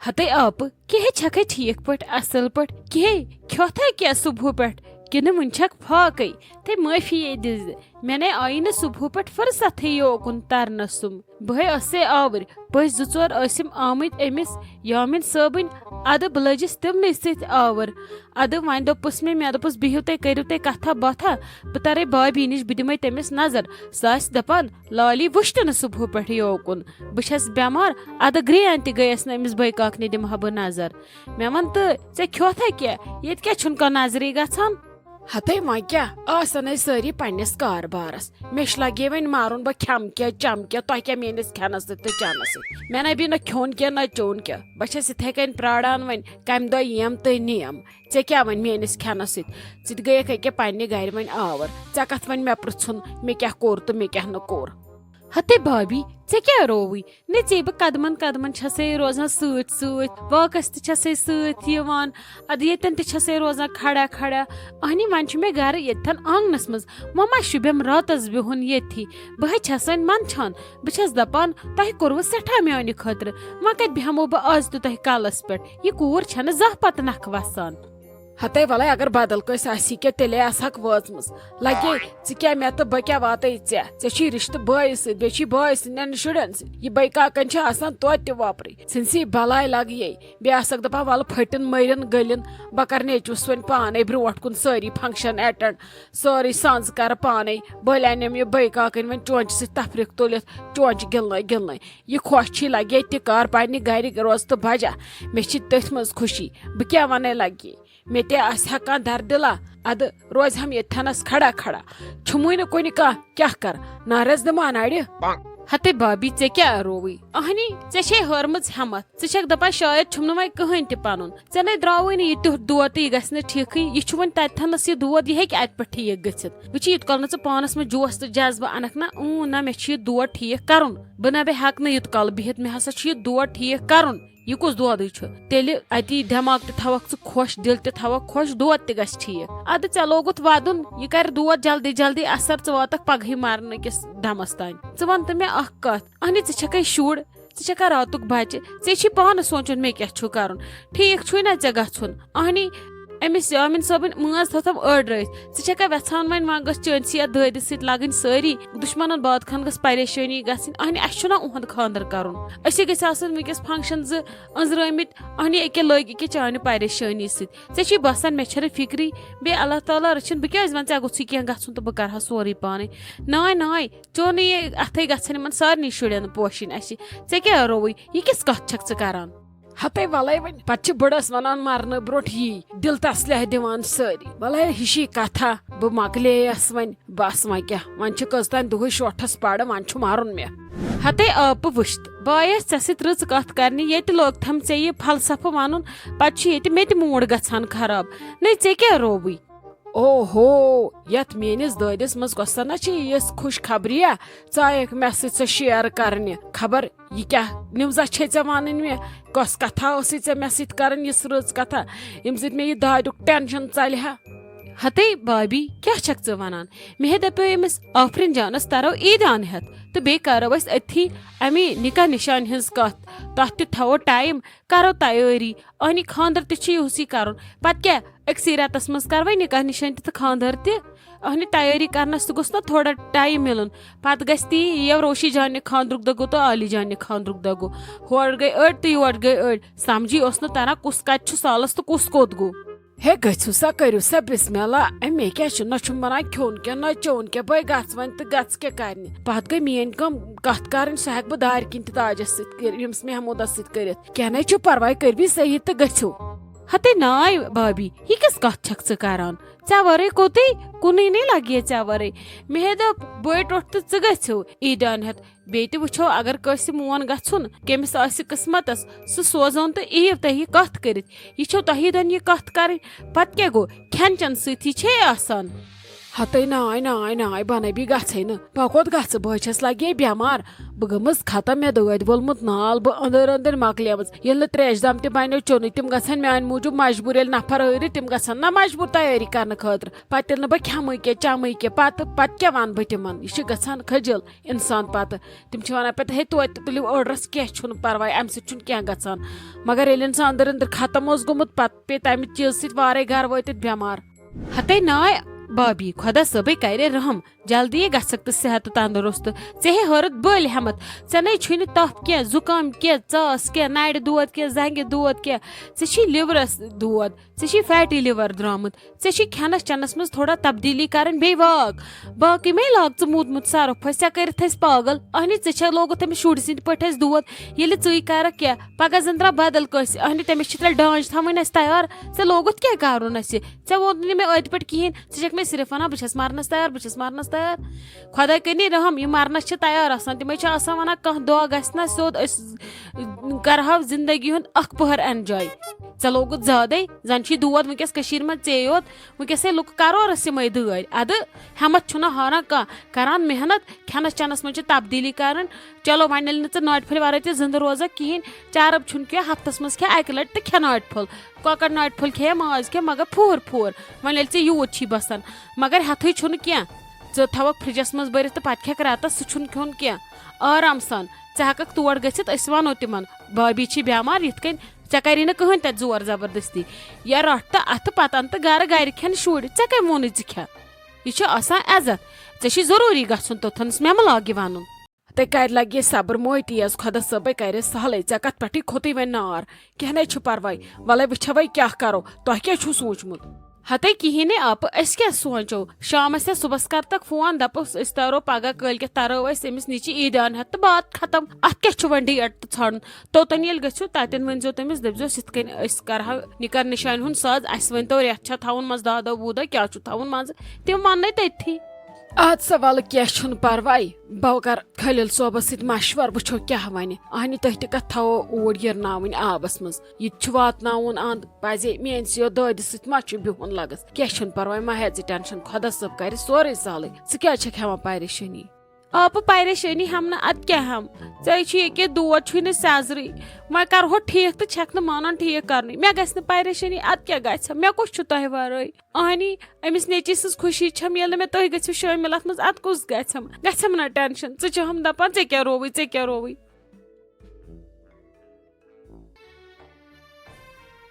हते आप कह छक ठीक पट असल पट कह खोथा क्या सुबह पट कि वन छक फाकई ते माफी दिज मे आई न सुबह पट फुर्सत योकुन तरन सुम बह आवर पस जोर आमत अमिस यामिन सबन अद बह लजिस तमन सवर अद वन दोपस मे दोपस बिहु तुम करू तुम कथा बाथा बह तरे भाभी नश बह दिमे तमिस नजर सह दपान लाली वुश्त न सुबह पे योकुन बस बेमार अद ग्रेन त गयस न अमिस बई काकने दिमह बह नजर मे वन तो ऐ खोथा क्या ये क्या कह नजरी गछान हते व क्या आसन सारी पन्नस कारबारस मेश लगे वन मारुन बह खम क्या चम क्या तुह क्या मेनिस खेनस तो चनस मे न भी न खोन क्या न चोन क्या बस इथे कन प्राड़ान वन कम दह यम तो नियम ऐ क्या वन मेनिस खेनस सत गयक अके पन्ने गर वन आवर ऐ कथ वन मे पृछुन मे क्या कोर तो मे क्या न कोर हते भाभी ऐ क्या रोवी न ऐ बह कदमन कदमन छसे रोजान सत सत वाकस तसे सत अद यन तसे रोजान खड़ा खड़ा अहनी वन मे गर यन आंगनस मज मा शुभम रातस बिहुन ये बह छस वन मंदान बस दपान तह कोरव सठा मेने खतर व कत बेहमो बह आज तो तह कलस पे यह कूर छन जह पत नख वसान हते वल अगर बदल कस क्या तेले आसक वाचम लगे ऐ क्या मे तो बह क्या वात ऐ रिश्त बाय सि बाय सन्न शुरन सह बई काकन तो वपर सिंसी बलाय लग ये बेसक दपा वल फटन मरन गलन बह कर नेचुस वन पाने ब्रोट कुन सारी फंक्शन अटेंड सारी सांस कर पाने बह लनम यह बई काकन वन चौंच सह तफरीक तुलित चौंच गिलन गिलन यह खुश लगे तिकार पन्ने गर रोज तो बजा मे तथ मज खुशी बह क्या वन लगे मे ते हकान दर्दिला अद रोज हम यथनस खड़ा खड़ा छुमुई न कुन क्या कर नारज दमा नाड़ हते भाभी ऐ क्या रोवी अहनी ऐ हरमज हमत ऐ दपा शायद छुम वे कहन तुन ऐ न द्राव यह तुथ दोद तो यह गि ठीक यह वन तथनस यह दोद यह हे पे ठीक गत वह यूत कल न पानस में जोश तो जज्बा अनक ना मे दोद ठीक कर बह ना बे हेक यूत कल बिहित मे हसा यह दोद ठीक कर यह कुस दोद तेल अति दिमाग ते थवक खुश दिल ते थवक खुश दोद ते गस ठीक अद ऐ लोगुत वदन यह कर दोद जल्दी जल्दी असर च वातक पगह मरन किस दमस तान च वन तो मे अख कत अहनी ऐ छक शुर ऐ छक रातुक बच्चे ऐ पान सोचुन मे क्या कर ठीक छु ना ऐ गुन अहनी अमिस यामिन सबन मज थोथम अड़रत ऐ वेछान वन वन गस चंद सी ददिस सत लगन सारी दुश्मन बाद खन गस परेशानी गन अहनी अना उहद खानदर कर वस फंक्शन अंजरमित अहनी अके लग अके चान परेशानी सत बसान मे छे फिक्री बे अल्लाह ताला रचिन बह क्या वन ऐ गुस क्या गन तो बह कर सोरे पाने नाय नाय चो न ये अथे गन सारे शुरन पोशन ऐ क्या रोवी यह किस कथ छक करान हते वल वन पे बड़स वन मरने ब्रोट यी दिल तसलिया दिवान सारी वल हिशी कथा बह मकलेस वन बस वन क्या वन कतान दुह शोठस पड़ वन मारुन मे हते आप वुश्त बायस ऐ सत रच कथ करने ये लोग थम ऐ यह फलसफा वन पे मे मूड गछान खराब न ऐ क्या रोवी ओहो यथ मेनिस ददिस मज गोसा ना यस खुश खबरिया च मे सत शेयर करने खबर यह क्या न्यूजा छे वन मे कस कथा मे सत कर रच कथा यम सत मे यह दादुक टेंशन चल हते भाभी क्या छक वन मे दपो अमिस आफरिन जानस तरो ईदान हेत तो बे करो अथी अमी निकाह निशान हज कत तथ थो टाइम करो तैयारी अहनी खानदर तुसी कर पत क्या अक्सी रतस मज कर निकाह निशान तो खानदर तहनी तैयारी करनस तो गोस ना थोड़ा टाइम मिलन पत गी ये रोशी जान खानद्रुक दो तो आली जान खानद्रुक दो हर गई अड़ तो योर गई अड़ समझी तरह कुस कत सालस तो कुस कोत गो हे गु सा करू सा बिस्मिल्ला मे क्या न बना खोन क्या न चोन क्या बह गस वन तो गस क्या कर पत गई मेन कत कर सह हेक बह दार किन ताजस सम्स महमूदस सर क्या न परवाह कर सही तो गो हते नाय भाभी यह किस कथ छक करान ऐ वर कोत कुन नहीं लगे ऐ वर मे दप बड़ टोट तो गो ईदान हेत बे वो अगर कस मोन गुन कमिस किस्मतस सह सोजन तो ईव तह कथ कर यह तह दन यह कथ कर पत क्या गो खेन चन सी आसान ہتے ناے بنے بی گژھے نا بہ کوت گژھ بہ چھس لگے بیمار بہ گٔمٕژ ختم مےٚ دٲدۍ وولمُت نال بہ أنٛدٕر مۄکلیمٕژ ییٚلہِ نہٕ تریش دام تہِ بنیو چوٚنٕے تِم گژھن میانہِ موٗجوٗب مجبوٗر ییٚلہِ نفر ٲرِ تِم گژھن نا مجبوٗر تیٲری کرنہٕ خٲطرٕ پتہٕ ییٚلہِ نہٕ بہٕ کھٮ۪مٕے کینٛہہ چمٕے کینٛہہ پتہٕ کیٛاہ ونہٕ بہٕ تِمن یہِ چھُ گژھان خجل انسان پتہٕ تِم چھِ ونان پتہٕ ہے توتہِ تُلِو ٲڑرس کینٛہہ چھُنہٕ پرواے امہِ سۭتۍ چھُنہٕ کینٛہہ گژھان مگر ییٚلہِ انسان أنٛدٕر ختم اوس گوٚمُت پتہٕ پیٚیہِ تمہِ چیٖزٕ سۭتۍ وارے گرٕ وٲتِتھ بٮ۪مار ہتے ناے بابی خۄدا صٲبے کرے رحم جلدی گژھکھ تہٕ صحت تہٕ تندرست ژےٚ ہے ہٲرتھ بٔلۍ ہٮ۪مت ژےٚ نے چھُے نہٕ تپھ کینٛہہ زُکام کینٛہہ ژاس کینٛہہ نرِ دود کینٛہہ زنگہِ دود کینٛہہ ژےٚ چھی لِورس دود ژےٚ چھی فیٹی لِور درامُت ژےٚ چھی کھٮ۪نس چٮ۪نس منٛز تھوڑا تبدیٖلی کرٕنۍ بیٚیہِ واک باقٕے مے لاگ ژٕ موٗدمُت سرف ٲسۍ ژےٚ کٔرِتھ ٲسۍ پاگل اہنہِ ژےٚ چھےٚ لوگُتھ أمِس شُرۍ سٕنٛدۍ پٲٹھۍ اَسہِ دود ییٚلہِ ژٕے کرکھ کینٛہہ پگاہ زن درٛاو بدل کٲنٛسہِ اہنہِ تٔمِس چھِ تیٚلہِ ڈانٛج تھاوٕنۍ اَسہِ تیار ژےٚ لوگُتھ کیٛاہ کرُن اَسہِ ژےٚ ووٚنُے نہٕ مےٚ أتۍ پٮ۪ٹھ کِہینۍ ژٕ چھکھ مےٚ صرف ونان بہٕ چھس مرنس تیار خۄدا کٔرنی رحم یِم مرنس چھِ تیار آسان تِمے چھِ آسان ونان کانٛہہ دۄہ گژھِ نا سیوٚد أسۍ کرہاو زندگی ہُنٛد اکھ پٔہر اٮ۪نجاے ژےٚ لوگُتھ زیادے زن چھُے دود ونکیٚس کٔشیٖر منٛز ژے یوت ونکیٚس ہے لُکھ کرورس یِمے دٲدۍ ادٕ ہٮ۪متھ چھُنہ ہاران کانٛہہ کران محنت کھٮ۪نس چٮ۪نس منٛز چھِ تبدیٖلی کرٕنۍ چلو وۄنۍ ییٚلہِ نہٕ ژٕ ناٹہِ پھٔلۍ ورٲے تہِ زنٛدٕ روزکھ کہیٖنۍ چرب چھُنہٕ کینٛہہ ہفتس منٛز کھٮ۪ہ اکہِ لٹہِ تہٕ کھٮ۪ہ ناٹہِ پھوٚل کۄکر ناٹہِ پھوٚل کھیٚیا ماز کھیٚہ مگر پھوٗر وۄنۍ ییٚلہِ ژےٚ یوٗت چھی باسان مگر ہٮ۪تھٕے چھُنہٕ کینٛہہ ژٕ تھاوکھ فرجس منٛز بٔرِتھ تہٕ پتہٕ کھٮ۪کھ راتس سُہ چھُنہٕ کھیوٚن کینٛہہ آرام سان ژٕ ہٮ۪ککھ تور گٔژھِتھ أسۍ ونو تِمن بابی چھِ بٮ۪مار یِتھ کٔنۍ ژےٚ کری نہٕ کٕہٕنۍ تتہِ زور زبردستی یا رٹھ تہٕ اتھٕ پتہٕ ان تہٕ گرِ کھٮ۪ن شُرۍ ژےٚ کٔمۍ ووٚنُے ژٕ کھٮ۪ہ یہِ چھُ آسان عزت ژےٚ چھی ضروٗری گژھُن توٚتھنس مےٚ مہ لاگہِ ونُن تۄہہِ کر لگہِ صبر موتی حظ خۄدا صٲبے کرِ سہلٕے ژےٚ کتھ پٮ۪ٹھٕے کھوٚتُے وۄنۍ نار کینٛہہ نے چھُ پرواے وَلے وٕچھو وۄنۍ کیٛاہ کرو تۄہہِ کیٛاہ چھُو سوٗنچمُت ہتے کہیٖنۍ نے آپہٕ أسۍ کیٛاہ سونٛچو شامس یا صُبحس کرتکھ فون دپوس أسۍ تارو پگہہ کٲلکٮ۪تھ ترو أسۍ أمِس نِچہِ عیٖدیان ہٮ۪تھ تہٕ بات ختم اتھ کیٛاہ چھُ وۄنۍ ڈیٹ تہٕ ژھانڈُن توٚتن ییٚلہِ گٔژھِو تتٮ۪ن ؤنۍزیو تٔمِس دٔپزیوس یِتھ کٔنۍ أسۍ کرہاو نِکاح نِشانہِ ہُنٛد ساز اسہِ ؤنۍتو رٮ۪تھ چھا تھاوُن منٛزٕ 10 دۄہ 20 دۄہ کیٛاہ چھُ تھاوُن منٛزٕ تِم وننَے تٔتھی اد سا وَلہٕ کینٛہہ چھُنہٕ پرواے بہٕ کرٕ خلیل صٲبس سۭتۍ مشور وٕچھو کیٛاہ وَنہِ اہنہِ تُہۍ تہِ کتھ تھاوو اوٗرۍ گِرناوٕنۍ آبس منٛز یہِ تہِ چھُ واتناوُن اند پزے میٲنِس یو دٲدِ سۭتۍ ما چھُ بِہُن لگس کینٛہہ چھُنہٕ پرواے ما ہےٚ ژٕ ٹٮ۪نشن خۄدا صٲب کرِ سورُے سہلٕے ژٕ کیٛازِ چھکھ ہٮ۪وان پریشٲنی آپہٕ پریشٲنی ہٮ۪مہٕ نہٕ ادٕ کیٛاہ ہٮ۪مہٕ ژےٚ چھُ ییٚکیٛاہ دود چھُے نہٕ سیزرٕے وۄنۍ کرہو ٹھیٖک تہٕ چھکھ نہٕ مانان ٹھیٖک کرنٕے مےٚ گژھِ نہٕ پریشٲنی ادٕ کیٛاہ گژھِ مےٚ کُس چھُ تۄہہِ ورٲے اہنی أمِس نیٚچی سٕنٛز خوشی چھم ییٚلہِ نہٕ مےٚ تُہۍ گٔژھِو شٲمِل اتھ منٛز ادٕ کُس گژھٮ۪م نہ ٹٮ۪نشن ژٕ چھہم دپان ژےٚ کیٛاہ رووٕے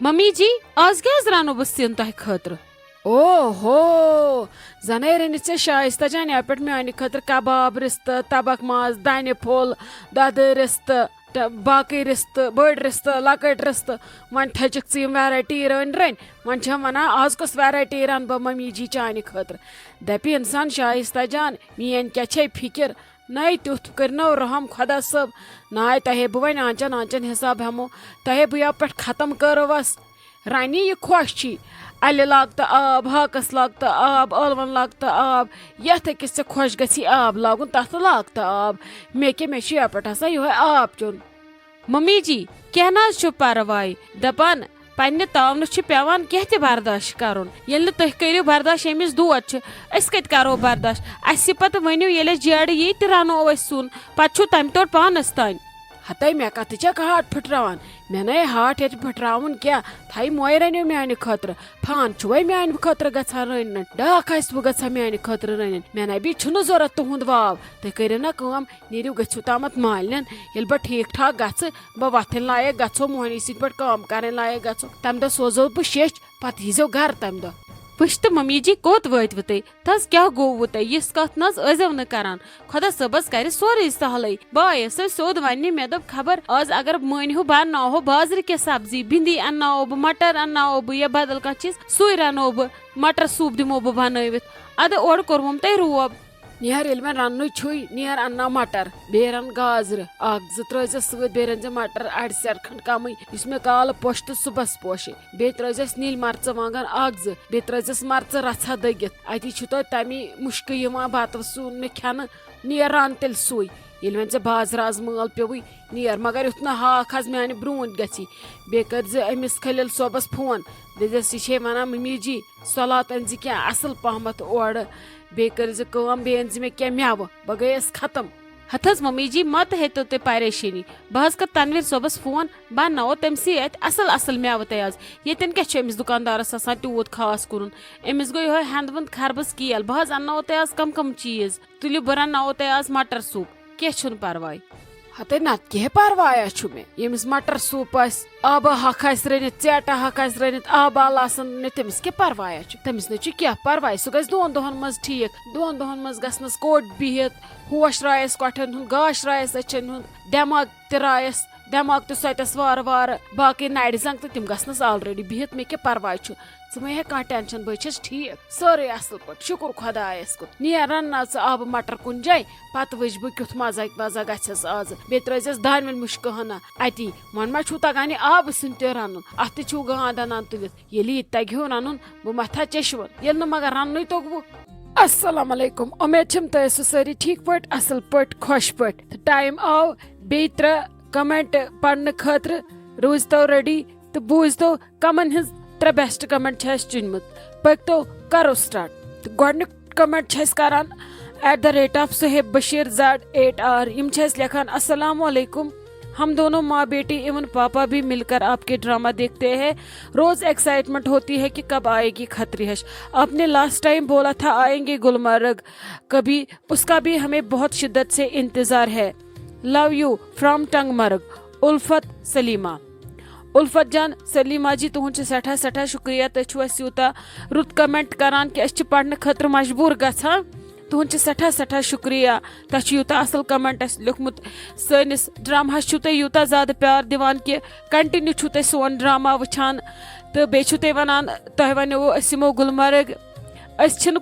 ممی جی آز کیٛاہ حظ رنو بہٕ سِیُن تۄہہِ خٲطرٕ اوہو زنے رٔنِتھ ژےٚ شایستہ جان یپٲرۍ پٮ۪ٹھ میانہِ خٲطرٕ کباب رِستہٕ تبکھ ماز دانہِ پھوٚل دۄدٕ رِستہٕ باقٕے رِستہٕ بٔڑۍ رِستہٕ لۄکٕٹۍ رِستہٕ وۄنۍ تھٔچِکھ ژٕ یِم ویرایٹی رٔنۍ وۄنۍ چھم ونان آز کۄس ویرایٹی رنہٕ بہٕ ممی جی چانہِ خٲطرٕ دپہِ انسان شایستہ جان میٲنۍ کیٛاہ چھے فِکر نَے تیُتھ کٔرنو رحم خۄدا صٲب ناے تۄہے بہٕ وۄنۍ آنچن حساب ہٮ۪مو تۄہے بہٕ یپٲرۍ پٮ۪ٹھ ختم کٔرٕوس رنہِ یہِ خۄش چھی الہِ لاگتہٕ آب ہاکس لاگتہٕ آب ٲلون لاگتہٕ آب یتھ أکِس ژےٚ خۄش گژھی آب لاگُن تتھ لاگتہٕ آب مےٚ چھُ یپٲرۍ آسان یِہوے آب چیوٚن ممی جی کینٛہہ نہ حظ چھُ پرواے دپان پننہِ تاونہٕ چھُ پیوان کینٛہہ تہِ برداش کرُن ییٚلہِ نہٕ تُہۍ کٔرِو برداش ییٚمِس دود چھُ أسۍ کتہِ کرو برداش اسہِ پتہٕ ؤنِو ییٚلہِ اَسہِ جیرٕ یی تہِ رنو أسۍ سیُن پتہٕ چھُ تمہِ توٚٹ پانس تانۍ ہتے مےٚ کتھ چھکھ ہاٹ پھٕٹراوان مےٚ نے ہاٹ ییٚتہِ پھٕٹراوُن کینٛہہ تھایہِ موے رٔنِو میانہِ خٲطرٕ فان چھُوے میانہِ خٲطرٕ گژھان رٔنِنۍ ڈاکھ آسوٕ گژھان میانہِ خٲطرٕ رٔنِنۍ مےٚ نبی چھُنہٕ ضوٚرتھ تُہُنٛد واو تُہۍ کٔرِو نا کٲم نیٖرِو گٔژھِو تامتھ مالنٮ۪ن ییٚلہِ بہٕ ٹھیٖک ٹھاک گژھٕ بہٕ وۄتھٕنۍ لایق گژھو موہنی سٕنٛدۍ پٲٹھۍ کٲم کرٕنۍ لایق گژھو تمہِ دۄہ سوزو بہٕ شیٚچھ پتہٕ ییٖزیو گرٕ تمہِ دۄہ وٕچھ تہٕ ممی جی کوٚت وٲتوٕ تُہۍ تس کیٛاہ گوٚووٕ تۄہہِ یِژھ کتھ نہ حظ ٲسۍزیو نہٕ کران خۄدا صٲبس کرِ سورُے سہلٕے بہٕ آیس حظ سیوٚد وننہِ مےٚ دوٚپ خبر آز اگر مٲنِہو بہٕ انناوہو بازرٕ کینٛہہ سبزی بِندی انناوو بہٕ مٹر انناوو بہٕ یا بدل کانٛہہ چیٖز سُے رنو بہٕ مٹر سوٗپ دِمو بہٕ بنٲوِتھ ادٕ اورٕ کوٚرمُم تۄہہِ روب نیر ییٚلہِ وۄنۍ رننُے چھُے نیر انناو مٹر بیٚیہِ رن گازرِ اکھ زٕ ترٲیزِ سۭتۍ بیٚیہِ رٔنزِ مٹر اڑِ سیر کھنڈ کمٕے یُس مےٚ کالہٕ پوشہِ تہٕ صُبحس پوشہِ بیٚیہِ ترٲیزٮ۪س نیٖلۍ مرژٕ وانگن اکھ زٕ بیٚیہِ ترٲیزٮ۪س مرژٕ رژھا دٔگِتھ اتی چھُ توتہِ تمی مُشکہٕ یِوان بتہٕ سیُن مےٚ کھٮ۪نہٕ نیر رن تیٚلہِ سُے ये वन ऐ बाजराज माल पेवई नीर मगर युथ ना हाक हज माने ब्रोन गि बे कर अमिस खलिल सोबस फोन दस ये वन मम्मी जी सलात अन क्या असल पहमत ओर बे कर बे अन मे क्या मेव बह गयस खत्म हथ मम्मी जी मत हेतो ते परेशानी बह कर तनवीर सोबस फोन बह नो तमसी अत असल असल मेव ते आज येन क्या दुकानदारस आसान तूत खास कुन अमिस गो ये हंद वंद खरबस कील बह अनो ते आज कम कम चीज तुलियो बह रनो ते आज मटर सूप क्या परवाय हते नत क्या परवाया मे यमिस मटर सूप आब हक रनित चेटा हक रनित आबाल तमिस क्या परवाया तमिस न क्या परवाय सह गस दोन दोहन मज ठीक दोन दोहन मज गसनस कोट बिहित होश रायस कठन हुंद गाश रायस अचन हुंद दिमाग त रायस दिमाग तो सतस वार वार बाकी नाड़ जंग तो तिम गसनस ऑलरेडी बिहित मे क्या परवाय े मे कह टेंशन बह ठीक सारे असल पे शुक्र खुदायस कुन नीर रन आब मटर कुन जाय पत वज बह क्युथ मजा मजा गस आज बे त्रस दान मुश्क हना अति वन मा तगान आब सिंह ते रन अत तू गांद अनान तुलित ये तगह रन बह मथा चेशवन ये मगर रन तोगबू अस्सलाम वालेकुम उम्मीद तुम सारी ठीक पे असल पे खुश पे टाइम आव बे कमेंट पढ़ने खतर रूज तो रेडी तो बूझ तो कमन हज 3 बेस्ट कमेंट चुनमत पकतो करो स्टार्ट तो गोडनिक कमेंट करान @ सुहेब बशीर Z8R यम लिखान अस्सलाम वालेकुम हम दोनों माँ बेटी एवं पापा भी मिलकर आपके ड्रामा देखते हैं। रोज एक्साइटमेंट होती है कि कब आएगी खत्री हश। आपने लास्ट टाइम बोला था आएंगे गुलमर्ग, कभी उसका भी हमें बहुत शिद्दत से इंतजार है। लव यू फ्रॉम टंगमर्ग उल्फत सलीमा। उल्फत जान सलीमा जी तुहद सठा सठा शुक्रिया तुम यूता रुत कमेंट करान कि पढ़ने खतर मजबूर गछान तुहद सठा सठा शुक्रिया तुम यूता असल कमेंट लिखमुत सनिस ड्रामा तुम यूता ज्यादा प्यार दिवान कि कंटिन्यू तुम सोन ड्रामा वुछान तो बे तुम वनान तुह वो यमो गुलमर्ग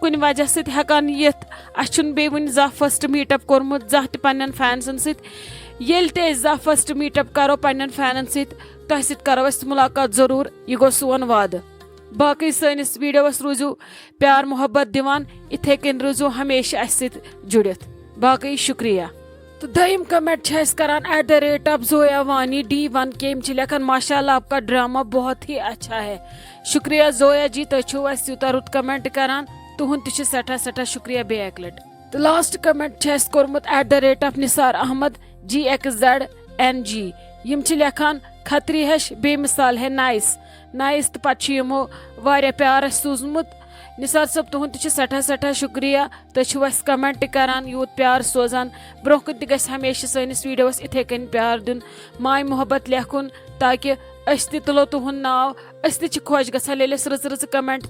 कुन वजह सत हेकान यिथ बे वन जा फर्स्ट मीटअप कोर्मुत जा पन्न फैनसन सत फर्स्ट मीटअप करो पन्न फैनन सत करो मुलाकात जरूर यह गो सोन वाद। बाकी सनिस वीडियोस रूजू प्यार मोहब्बत दिवान इथे कन रूजू हमेशा जुड़ित बाकी शुक्रिया। तो दयम कमेंट करान @ जोया वानी D1 के लिखान माशाल्लाह आपका ड्रामा बहुत ही अच्छा है। शुक्रिया जोया जी तुम यूता रुत कमेंट करान तुहद सठा सठा शुक्रिया बे एक लट। तो लास्ट कमेंट कोर्मुत @ निसार अहमद GXZNG यम लिखान खत्री हश बेमिसाल है नाइस नाइस तो पत यमो वारिया प्यार सूजमुत। निसार सब तुहद सठा सठा शुक्रिया तुम कमेंट करान यूत प्यार सोजान ब्रोह कन तह हमेशा सनिस वीडियोस इथे कन प्यार दिन माय मोहब्बत लेखुन ताकि तुलो तुहद नाव खुश गसान रच रच कमेंट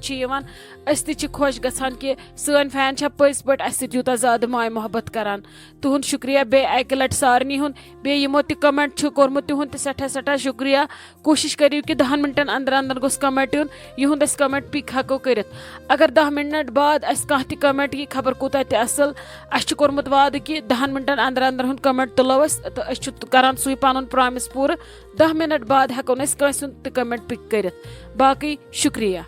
खुश गसान कि सन फैन पज पे यूता ज्यादा माय मोहब्बत करान तुहद शुक्रिया बे एक लट सारनी हुन बे यमो त कमेंट कोर्मुत तुहद सठा सठा शुक्रिया। कोशिश करियो कि 10 मिनटन अंदर अंदर गोस कमेंट युन युंद कमेंट पिक हको करित। अगर 10 मिनट बाद कह त कमेंट यी खबर कूता त असल कोर्मुत वाद कि 10 मिनटन अंदर अंदर हुन कमेंट तुलो तो करान सुई पन प्रॉमिस पूरा 10 मिनट बाद हेको कमेंट पिक करित। बाकी शुक्रिया।